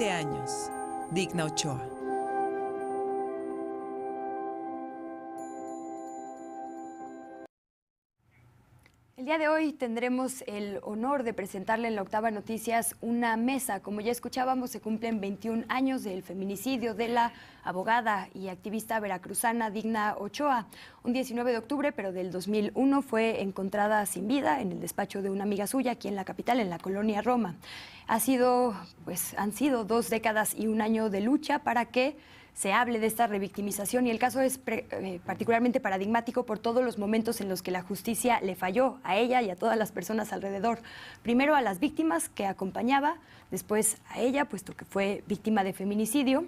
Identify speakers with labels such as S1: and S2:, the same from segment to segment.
S1: años. Digna Ochoa.
S2: El día de hoy tendremos el honor de presentarle en la Octava Noticias una mesa. Como ya escuchábamos, se cumplen 21 años del feminicidio de la abogada y activista veracruzana Digna Ochoa. Un 19 de octubre, pero del 2001, fue encontrada sin vida en el despacho de una amiga suya aquí en la capital, en la colonia Roma. Han sido 2 décadas y un año de lucha para que se hable de esta revictimización, y el caso es particularmente paradigmático por todos los momentos en los que la justicia le falló a ella y a todas las personas alrededor. Primero a las víctimas que acompañaba, después a ella, puesto que fue víctima de feminicidio,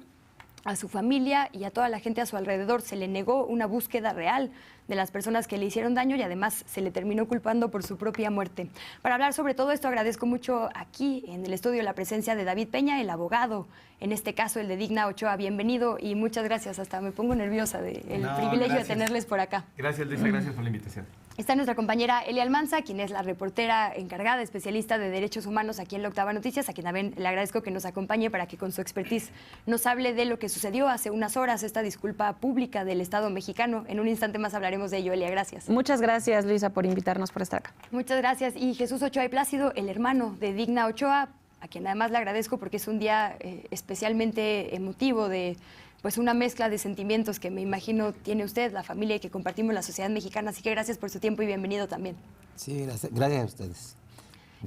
S2: a su familia y a toda la gente a su alrededor. Se le negó una búsqueda real de las personas que le hicieron daño y además se le terminó culpando por su propia muerte. Para hablar sobre todo esto, agradezco mucho aquí en el estudio la presencia de David Peña, el abogado, en este caso el de Digna Ochoa. Bienvenido y muchas gracias. Hasta me pongo nerviosa del privilegio de tenerles por acá.
S3: Gracias, Luisa, gracias por la invitación.
S2: Está nuestra compañera Elia Almanza, quien es la reportera encargada, especialista de derechos humanos aquí en la Octava Noticias, a quien también le agradezco que nos acompañe para que con su expertise nos hable de lo que sucedió hace unas horas, esta disculpa pública del Estado mexicano. En un instante más hablaremos de ello, Elia. Gracias.
S4: Muchas gracias, Luisa, por invitarnos, por estar acá.
S2: Muchas gracias. Y Jesús Ochoa y Plácido, el hermano de Digna Ochoa, a quien además le agradezco porque es un día especialmente emotivo, de pues una mezcla de sentimientos que me imagino tiene usted, la familia, y que compartimos la sociedad mexicana. Así que gracias por su tiempo y bienvenido también.
S5: Sí, gracias a ustedes.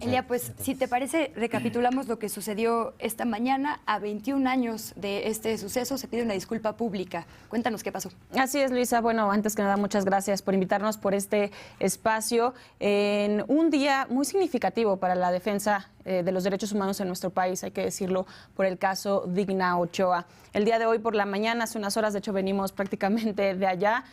S2: Elia, pues si te parece, recapitulamos lo que sucedió esta mañana. A 21 años de este suceso se pide una disculpa pública. Cuéntanos qué pasó.
S4: Así es, Luisa. Bueno, antes que nada, muchas gracias por invitarnos por este espacio en un día muy significativo para la defensa de los derechos humanos en nuestro país, hay que decirlo, por el caso Digna Ochoa. El día de hoy por la mañana, hace unas horas, de hecho venimos prácticamente de allá,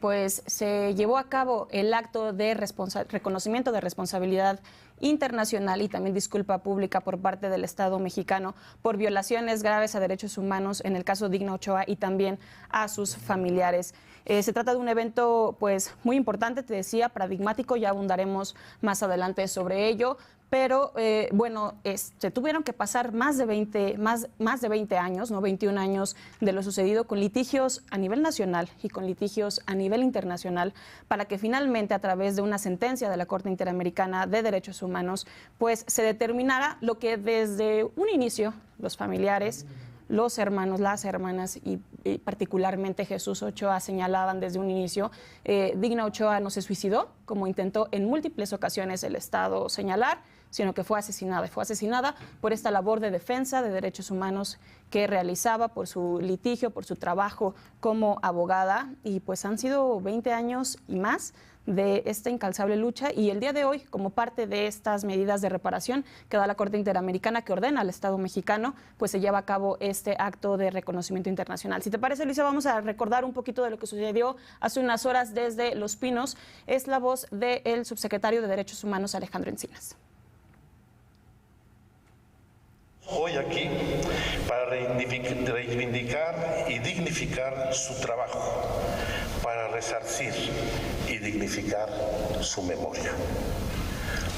S4: pues se llevó a cabo el acto de reconocimiento de responsabilidad internacional y también disculpa pública por parte del Estado mexicano por violaciones graves a derechos humanos en el caso Digna Ochoa y también a sus familiares. Se trata de un evento pues muy importante, te decía, paradigmático, ya abundaremos más adelante sobre ello. Pero bueno, se tuvieron que pasar más de 20 años, ¿no? 21 años de lo sucedido, con litigios a nivel nacional y con litigios a nivel internacional, para que finalmente, a través de una sentencia de la Corte Interamericana de Derechos Humanos, pues se determinara lo que desde un inicio los familiares, los hermanos, las hermanas y particularmente Jesús Ochoa señalaban desde un inicio. Digna Ochoa no se suicidó, como intentó en múltiples ocasiones el Estado señalar, sino que fue asesinada. Y fue asesinada por esta labor de defensa de derechos humanos que realizaba, por su litigio, por su trabajo como abogada. Y pues han sido 20 años y más de esta incansable lucha, y el día de hoy, como parte de estas medidas de reparación que da la Corte Interamericana, que ordena al Estado mexicano, pues se lleva a cabo este acto de reconocimiento internacional. Si te parece, Luisa, vamos a recordar un poquito de lo que sucedió hace unas horas desde Los Pinos. Es la voz del subsecretario de Derechos Humanos, Alejandro Encinas.
S6: Hoy aquí para reivindicar y dignificar su trabajo, para resarcir y dignificar su memoria.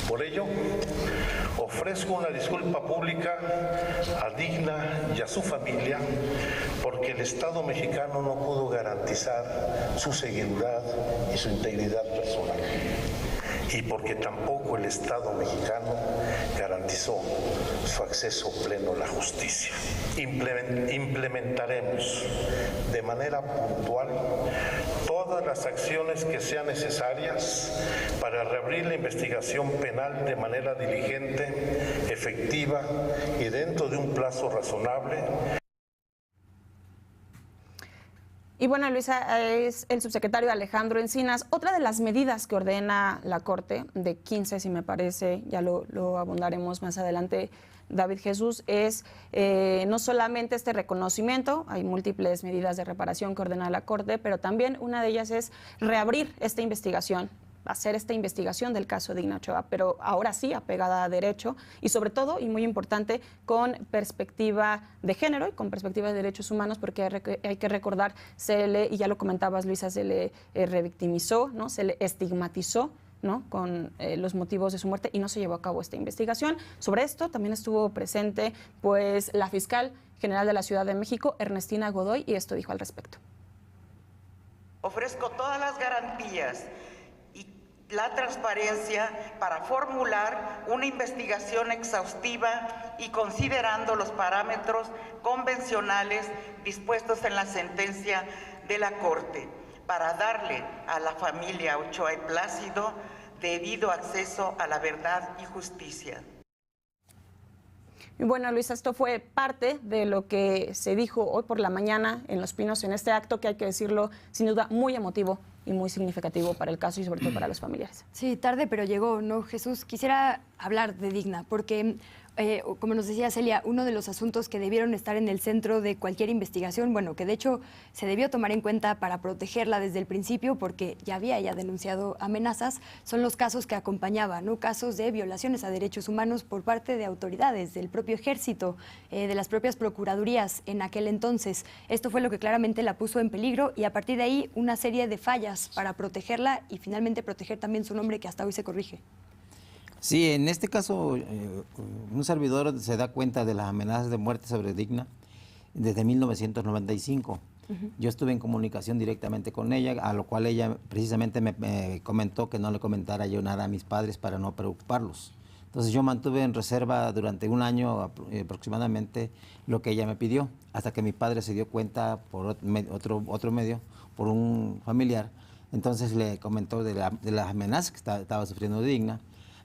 S6: Por ello, ofrezco una disculpa pública a Digna y a su familia porque el Estado mexicano no pudo garantizar su seguridad y su integridad personal, y porque tampoco el Estado mexicano garantizó su acceso pleno a la justicia. Implementaremos de manera puntual todas las acciones que sean necesarias para reabrir la investigación penal de manera diligente, efectiva y dentro de un plazo razonable.
S4: Y bueno, Luisa, es el subsecretario Alejandro Encinas. Otra de las medidas que ordena la Corte, de 15, si me parece, ya lo abundaremos más adelante, David Jesús, es no solamente este reconocimiento, hay múltiples medidas de reparación que ordena la Corte, pero también una de ellas es reabrir esta investigación, hacer esta investigación del caso Digna Ochoa, pero ahora sí apegada a derecho y sobre todo, y muy importante, con perspectiva de género y con perspectiva de derechos humanos, porque hay que recordar, y ya lo comentabas, Luisa, se le revictimizó, ¿no? Se le estigmatizó ¿no?, con los motivos de su muerte y no se llevó a cabo esta investigación. Sobre esto también estuvo presente pues la fiscal general de la Ciudad de México, Ernestina Godoy, y esto dijo al respecto.
S3: Ofrezco todas las garantías y la transparencia para formular una investigación exhaustiva y considerando los parámetros convencionales dispuestos en la sentencia de la Corte, para darle a la familia Ochoa y Plácido debido acceso a la verdad y justicia.
S4: Y bueno, Luisa, esto fue parte de lo que se dijo hoy por la mañana en Los Pinos, en este acto que hay que decirlo, sin duda, muy emotivo y muy significativo para el caso y sobre todo para los familiares.
S2: Sí, tarde, pero llegó, ¿no, Jesús? Quisiera hablar de Digna, porque, como nos decía Celia, uno de los asuntos que debieron estar en el centro de cualquier investigación, bueno, que de hecho se debió tomar en cuenta para protegerla desde el principio, porque ya había ella denunciado amenazas, son los casos que acompañaban, ¿no? Casos de violaciones a derechos humanos por parte de autoridades, del propio ejército, de las propias procuradurías en aquel entonces. Esto fue lo que claramente la puso en peligro y a partir de ahí una serie de fallas para protegerla y finalmente proteger también su nombre, que hasta hoy se corrige.
S5: Sí, en este caso, un servidor se da cuenta de las amenazas de muerte sobre Digna desde 1995. Yo estuve en comunicación directamente con ella, a lo cual ella precisamente me comentó que no le comentara yo nada a mis padres para no preocuparlos. Entonces yo mantuve en reserva durante un año aproximadamente lo que ella me pidió, hasta que mi padre se dio cuenta por otro medio, por un familiar. Entonces le comentó de las amenazas que estaba sufriendo Digna.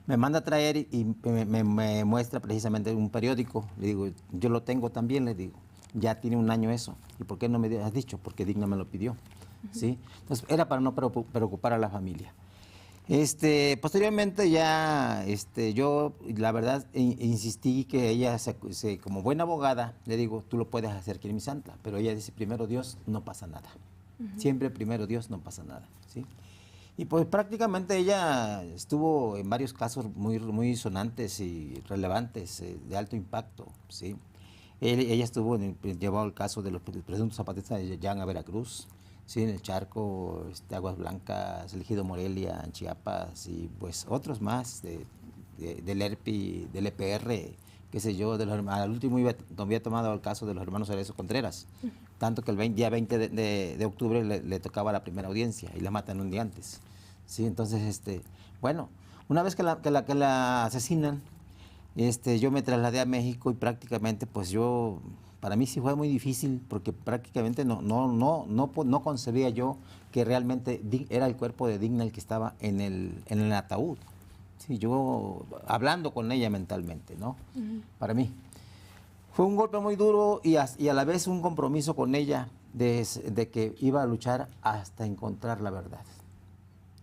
S5: Me manda a traer y me muestra precisamente un periódico. Le digo, yo lo tengo también, le digo. Ya tiene un año eso. ¿Y por qué no me has dicho? Porque Digna me lo pidió. ¿Sí? Entonces era para no preocupar a la familia. Posteriormente ya yo la verdad insistí que ella como buena abogada, le digo, tú lo puedes hacer, Kirmi Santla, pero ella dice, primero Dios, no pasa nada. Siempre primero Dios, no pasa nada. ¿Sí? Y pues prácticamente ella estuvo en varios casos muy sonantes y relevantes, de alto impacto, ¿sí? Ella llevó el caso de los presuntos zapatistas de Jan a Veracruz, ¿sí? En el Charco, Aguas Blancas, el Ejido Morelia, en Chiapas, y pues otros más, del ERPI, del EPR, qué sé yo, al último había tomado el caso de los hermanos Cerezo Contreras, tanto que el día 20 de octubre le tocaba la primera audiencia y la matan un día antes. Sí, entonces, bueno, una vez que la asesinan, yo me trasladé a México y prácticamente, pues para mí sí fue muy difícil porque prácticamente no concebía yo que realmente era el cuerpo de Digna el que estaba en el ataúd. Sí, yo hablando con ella mentalmente, ¿no? Para mí. Fue un golpe muy duro y a la vez un compromiso con ella de que iba a luchar hasta encontrar la verdad.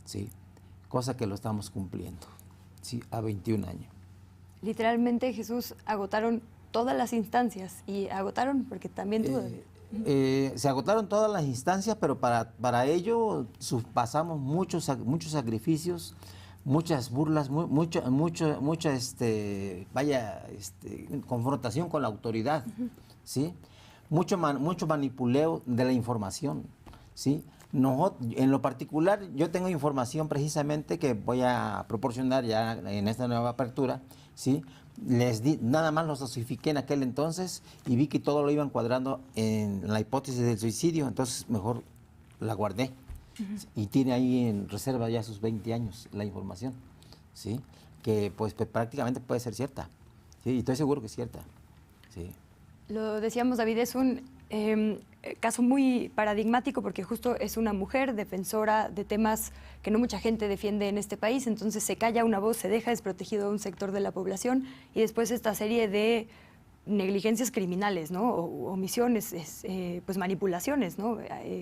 S5: Sí, cosa que lo estamos cumpliendo, sí, a 21 años.
S2: Literalmente, Jesús, agotaron todas las instancias y agotaron porque también tú...
S5: Se agotaron todas las instancias, pero para ello pasamos muchos sacrificios, muchas burlas, mucha confrontación con la autoridad, ¿sí? Mucho manipuleo de la información, ¿sí? En lo particular, yo tengo información precisamente que voy a proporcionar ya en esta nueva apertura, ¿sí? Nada más lo dosifiqué en aquel entonces y vi que todo lo iban cuadrando en la hipótesis del suicidio, entonces mejor la guardé. Y tiene ahí en reserva ya sus 20 años la información, ¿sí? Que pues prácticamente puede ser cierta, ¿sí? Y estoy seguro que es cierta, ¿sí?
S2: Lo decíamos, David, es un caso muy paradigmático porque justo es una mujer defensora de temas que no mucha gente defiende en este país, entonces se calla una voz, se deja desprotegido a un sector de la población y después esta serie de negligencias criminales, ¿no? O omisiones, pues manipulaciones, ¿no?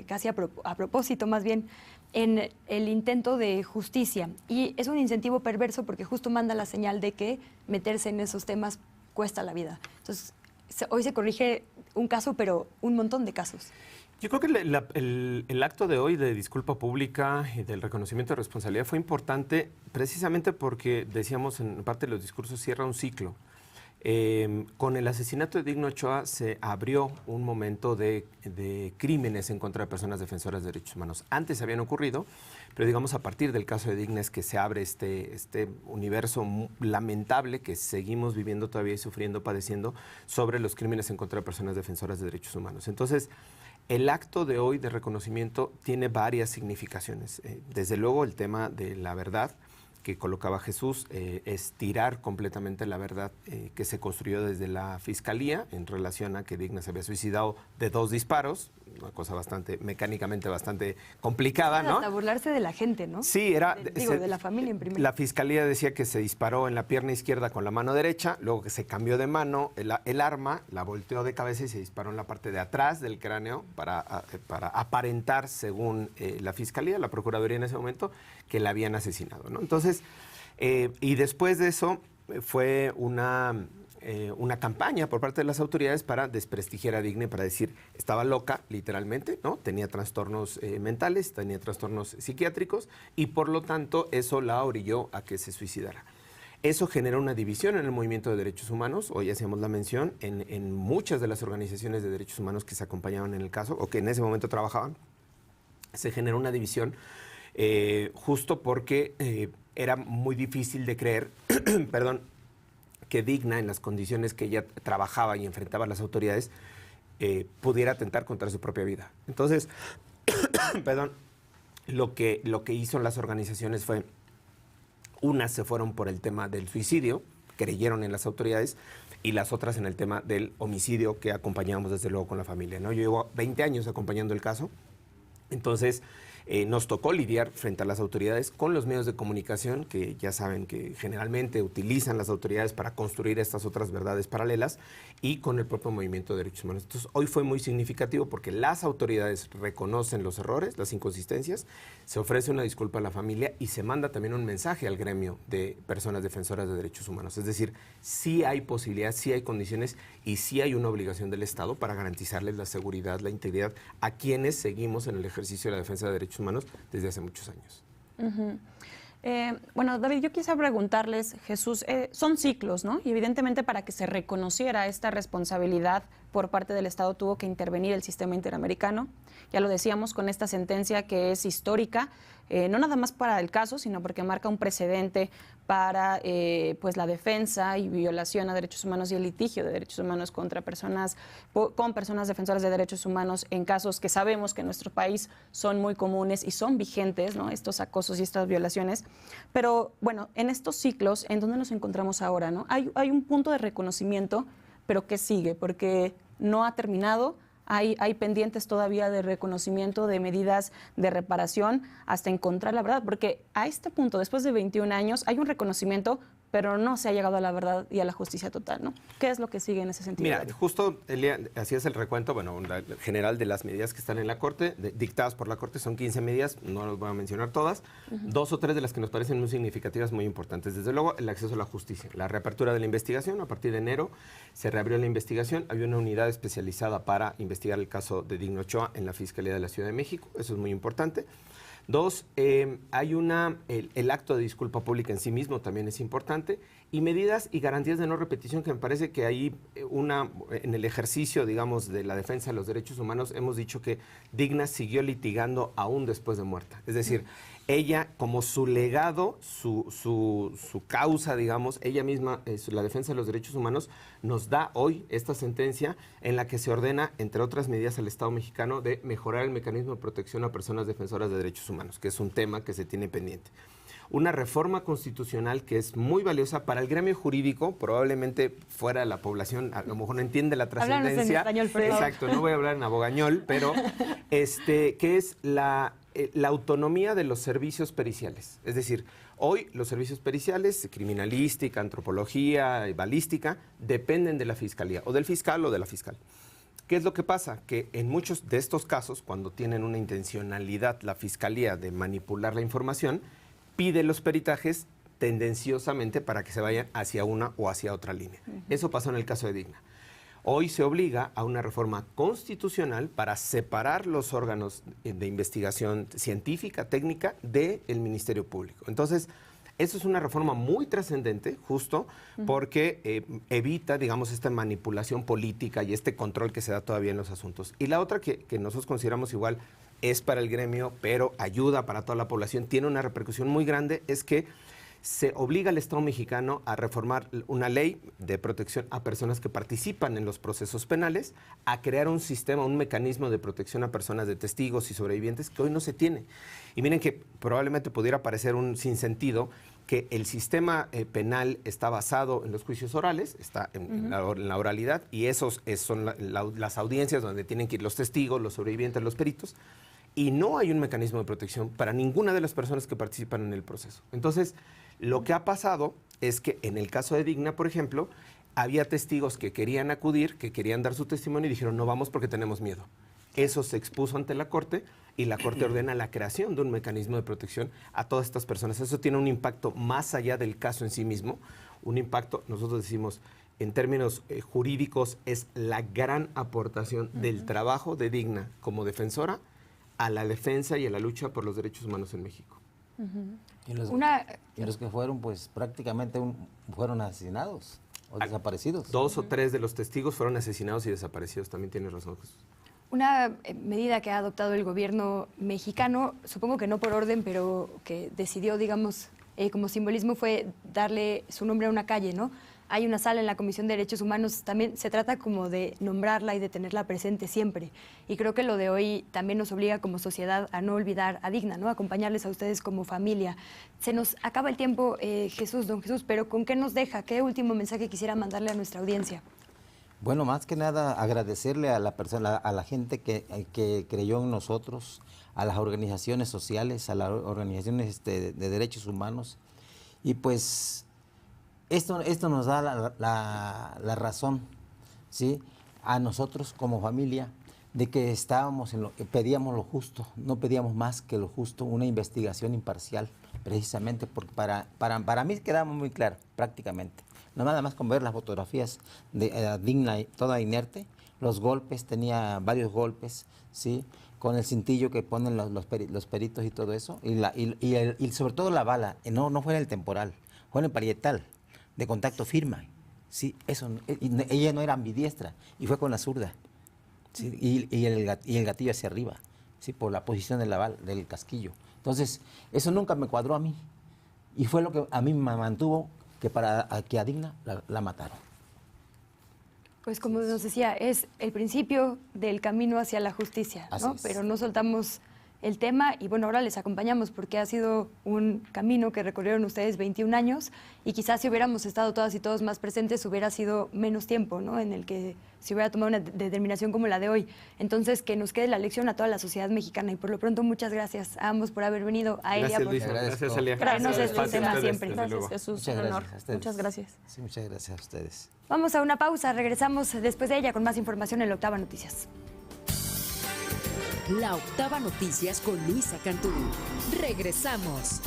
S2: Casi a propósito más bien en el intento de justicia. Y es un incentivo perverso porque justo manda la señal de que meterse en esos temas cuesta la vida. Entonces, hoy se corrige un caso, pero un montón de casos.
S7: Yo creo que el acto de hoy de disculpa pública y del reconocimiento de responsabilidad fue importante precisamente porque, decíamos en parte de los discursos, cierra un ciclo. Con el asesinato de Digna Ochoa se abrió un momento de crímenes en contra de personas defensoras de derechos humanos. Antes habían ocurrido, pero digamos a partir del caso de Digna es que se abre este universo lamentable que seguimos viviendo todavía y sufriendo, padeciendo sobre los crímenes en contra de personas defensoras de derechos humanos. Entonces, el acto de hoy de reconocimiento tiene varias significaciones. Desde luego el tema de la verdad que colocaba Jesús, es tirar completamente la verdad que se construyó desde la Fiscalía en relación a que Digna se había suicidado de 2 disparos, una cosa mecánicamente bastante complicada, ¿no?
S2: Hasta burlarse de la gente, ¿no?
S7: Sí, era...
S2: de la familia en primer.
S7: La Fiscalía decía que se disparó en la pierna izquierda con la mano derecha, luego que se cambió de mano el arma, la volteó de cabeza y se disparó en la parte de atrás del cráneo para aparentar, según la Fiscalía, la Procuraduría en ese momento, que la habían asesinado, ¿no? Entonces, y después de eso fue una campaña por parte de las autoridades para desprestigiar a Digna, para decir, estaba loca, literalmente, ¿no? Tenía trastornos mentales, tenía trastornos psiquiátricos y por lo tanto eso la orilló a que se suicidara. Eso generó una división en el movimiento de derechos humanos, hoy hacíamos la mención, en muchas de las organizaciones de derechos humanos que se acompañaban en el caso o que en ese momento trabajaban, se generó una división justo porque era muy difícil de creer, perdón, que Digna, en las condiciones que ella trabajaba y enfrentaba a las autoridades, pudiera atentar contra su propia vida. Entonces, perdón, lo que hizo las organizaciones fue, unas se fueron por el tema del suicidio, creyeron en las autoridades, y las otras en el tema del homicidio que acompañamos desde luego con la familia, ¿no? Yo llevo 20 años acompañando el caso, entonces... nos tocó lidiar frente a las autoridades con los medios de comunicación, que ya saben que generalmente utilizan las autoridades para construir estas otras verdades paralelas, y con el propio movimiento de derechos humanos. Entonces, hoy fue muy significativo porque las autoridades reconocen los errores, las inconsistencias, se ofrece una disculpa a la familia y se manda también un mensaje al gremio de personas defensoras de derechos humanos. Es decir, sí hay posibilidad, sí hay condiciones y sí hay una obligación del Estado para garantizarles la seguridad, la integridad a quienes seguimos en el ejercicio de la defensa de derechos humanos desde hace muchos años.
S4: Uh-huh. Bueno, David, yo quisiera preguntarles, Jesús, son ciclos, ¿no? Y evidentemente para que se reconociera esta responsabilidad por parte del Estado tuvo que intervenir el sistema interamericano. Ya lo decíamos con esta sentencia que es histórica, no nada más para el caso, sino porque marca un precedente para pues la defensa y violación a derechos humanos y el litigio de derechos humanos contra personas, con personas defensoras de derechos humanos en casos que sabemos que en nuestro país son muy comunes y son vigentes, ¿no? Estos acosos y estas violaciones. Pero bueno, en estos ciclos, ¿en dónde nos encontramos ahora, no? Hay un punto de reconocimiento, pero ¿qué sigue? Porque no ha terminado. Hay pendientes todavía de reconocimiento, de medidas de reparación, hasta encontrar la verdad, porque a este punto, después de 21 años, hay un reconocimiento, pero no se ha llegado a la verdad y a la justicia total, ¿no? ¿Qué es lo que sigue en ese sentido?
S7: Mira, justo, Elia, hacías el recuento, bueno, general de las medidas que están en la Corte, dictadas por la Corte, son 15 medidas, no las voy a mencionar todas, 2 o 3 de las que nos parecen muy significativas, muy importantes. Desde luego, el acceso a la justicia, la reapertura de la investigación, a partir de enero se reabrió la investigación, había una unidad especializada para investigar el caso de Digna Ochoa en la Fiscalía de la Ciudad de México, eso es muy importante. 2, hay el acto de disculpa pública en sí mismo también es importante, y medidas y garantías de no repetición, que me parece que ahí en el ejercicio, digamos, de la defensa de los derechos humanos, hemos dicho que Digna siguió litigando aún después de muerta. Es decir, ella, como su legado, su causa, digamos, ella misma, la defensa de los derechos humanos, nos da hoy esta sentencia en la que se ordena, entre otras medidas, al Estado mexicano de mejorar el mecanismo de protección a personas defensoras de derechos humanos, que es un tema que se tiene pendiente. Una reforma constitucional que es muy valiosa para el gremio jurídico, probablemente fuera de la población, a lo mejor no entiende la trascendencia.
S2: En español, Fredo.
S7: Exacto, no voy a hablar en abogañol, pero que es la autonomía de los servicios periciales. Es decir, hoy los servicios periciales, criminalística, antropología, balística, dependen de la fiscalía, o del fiscal o de la fiscal. ¿Qué es lo que pasa? Que en muchos de estos casos, cuando tienen una intencionalidad la fiscalía de manipular la información, pide los peritajes tendenciosamente para que se vayan hacia una o hacia otra línea. Eso pasó en el caso de Digna. Hoy se obliga a una reforma constitucional para separar los órganos de investigación científica, técnica, del Ministerio Público. Entonces, Eso es una reforma muy trascendente, justo porque evita, digamos, esta manipulación política y este control que se da todavía en los asuntos. Y la otra que nosotros consideramos igual es para el gremio, pero ayuda para toda la población, tiene una repercusión muy grande, es que se obliga al Estado mexicano a reformar una ley de protección a personas que participan en los procesos penales, a crear un sistema, un mecanismo de protección a personas de testigos y sobrevivientes que hoy no se tiene. Y miren que probablemente pudiera parecer un sinsentido que el sistema penal está basado en los juicios orales, está en la oralidad, y esos son las audiencias donde tienen que ir los testigos, los sobrevivientes, los peritos, y no hay un mecanismo de protección para ninguna de las personas que participan en el proceso. Entonces, lo que ha pasado es que en el caso de Digna, por ejemplo, había testigos que querían acudir, que querían dar su testimonio y dijeron no vamos porque tenemos miedo. Eso se expuso ante la Corte y la Corte ordena la creación de un mecanismo de protección a todas estas personas. Eso tiene un impacto más allá del caso en sí mismo, un impacto, nosotros decimos, en términos jurídicos, es la gran aportación del trabajo de Digna como defensora a la defensa y a la lucha por los derechos humanos en México.
S5: Y los que fueron, pues prácticamente fueron asesinados o desaparecidos.
S7: 2 o 3 de los testigos fueron asesinados y desaparecidos, también tienes razón, Jesús.
S2: Una medida que ha adoptado el gobierno mexicano, supongo que no por orden, pero que decidió, digamos, como simbolismo fue darle su nombre a una calle, ¿no? Hay una sala en la Comisión de Derechos Humanos, también se trata como de nombrarla y de tenerla presente siempre. Y creo que lo de hoy también nos obliga como sociedad a no olvidar a Digna, ¿no? Acompañarles a ustedes como familia. Se nos acaba el tiempo, don Jesús, pero ¿con qué nos deja? ¿Qué último mensaje quisiera mandarle a nuestra audiencia?
S5: Bueno, más que nada agradecerle a la persona, a la gente que creyó en nosotros, a las organizaciones sociales, a las organizaciones de derechos humanos. Y pues esto nos da la razón, ¿sí?, a nosotros como familia, de que estábamos pedíamos lo justo, no pedíamos más que lo justo, una investigación imparcial, precisamente porque para mí quedaba muy claro, prácticamente. No nada más con ver las fotografías de Digna, toda inerte, los golpes, tenía varios golpes, ¿sí?, con el cintillo que ponen los peritos y todo eso, y sobre todo la bala, no fue en el temporal, fue en el parietal, de contacto firme, ¿sí? Ella no era ambidiestra, y fue con la zurda, ¿sí? y el gatillo hacia arriba, ¿sí?, por la posición de del casquillo. Entonces, eso nunca me cuadró a mí, y fue lo que a mí me mantuvo que a Digna la mataron.
S2: Pues como nos decía, es el principio del camino hacia la justicia, ¿no? Pero no soltamos el tema y bueno, ahora les acompañamos porque ha sido un camino que recorrieron ustedes 21 años y quizás si hubiéramos estado todas y todos más presentes hubiera sido menos tiempo, ¿no?, en el que se hubiera tomado una determinación como la de hoy. Entonces, que nos quede la lección a toda la sociedad mexicana y por lo pronto muchas gracias a ambos por haber venido, a Elia por
S7: Gracias, Elia.
S2: traernos este tema siempre.
S4: Gracias, Jesús.
S5: Muchas
S4: Un honor.
S5: gracias a ustedes.
S4: Muchas gracias.
S5: Sí, muchas gracias a ustedes.
S2: Vamos a una pausa, regresamos después de ella con más información en La Octava Noticias.
S8: La Octava Noticias con Luisa Cantú. Regresamos.